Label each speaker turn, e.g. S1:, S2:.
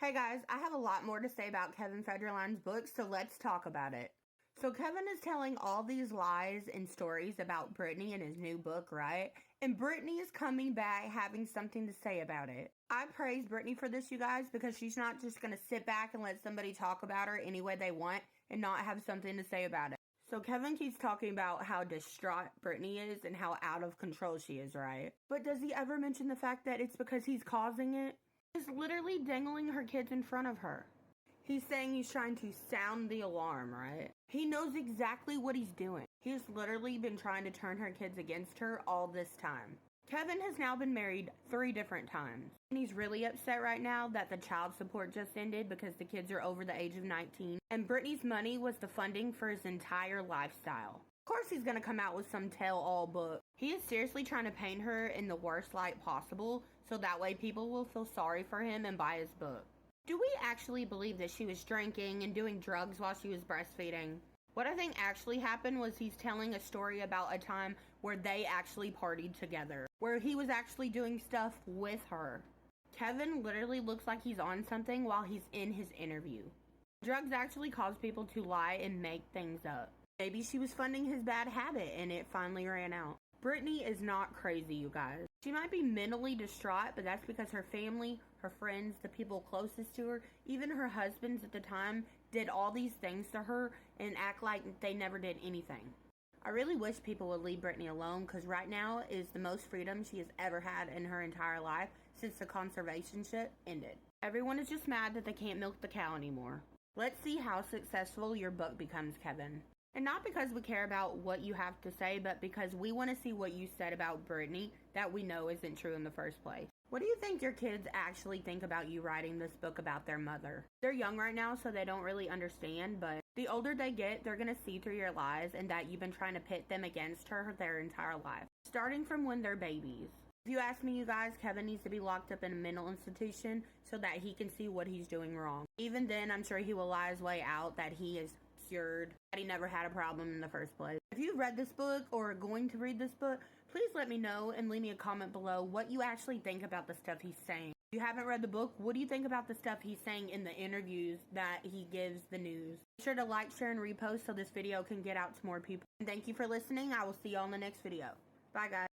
S1: Hey guys, I have a lot more to say about Kevin Federline's book, so let's talk about it. So Kevin is telling all these lies and stories about Brittany in his new book, right? And Brittany is coming back having something to say about it. I praise Brittany for this, you guys, because she's not just going to sit back and let somebody talk about her any way they want and not have something to say about it. So Kevin keeps talking about how distraught Brittany is and how out of control she is, right? But does he ever mention the fact that it's because he's causing it? He's literally dangling her kids in front of her. He's saying he's trying to sound the alarm, right? He knows exactly what he's doing. He's literally been trying to turn her kids against her all this time. Kevin has now been married 3 different times. And he's really upset right now that the child support just ended because the kids are over the age of 19. And Brittany's money was the funding for his entire lifestyle. Of course he's going to come out with some tell-all book. He is seriously trying to paint her in the worst light possible so that way people will feel sorry for him and buy his book. Do we actually believe that she was drinking and doing drugs while she was breastfeeding? What I think actually happened was he's telling a story about a time where they actually partied together, where he was actually doing stuff with her. Kevin literally looks like he's on something while he's in his interview. Drugs actually cause people to lie and make things up. Maybe she was funding his bad habit and it finally ran out. Brittany is not crazy, you guys. She might be mentally distraught, but that's because her family, her friends, the people closest to her, even her husbands at the time, did all these things to her and act like they never did anything. I really wish people would leave Brittany alone because right now is the most freedom she has ever had in her entire life since the conservation ship ended. Everyone is just mad that they can't milk the cow anymore. Let's see how successful your book becomes, Kevin. And not because we care about what you have to say, but because we want to see what you said about Brittany that we know isn't true in the first place. What do you think your kids actually think about you writing this book about their mother? They're young right now, so they don't really understand, but the older they get, they're going to see through your lies and that you've been trying to pit them against her their entire life, starting from when they're babies. If you ask me, you guys, Kevin needs to be locked up in a mental institution so that he can see what he's doing wrong. Even then, I'm sure he will lie his way out that he is cured, that he never had a problem in the first place. If you've read this book or are going to read this book, please let me know and leave me a comment below what you actually think about the stuff he's saying. If you haven't read the book, what do you think about the stuff he's saying in the interviews that he gives the news? Be sure to like, share, and repost so this video can get out to more people. And thank you for listening. I will see you all in the next video. Bye, guys.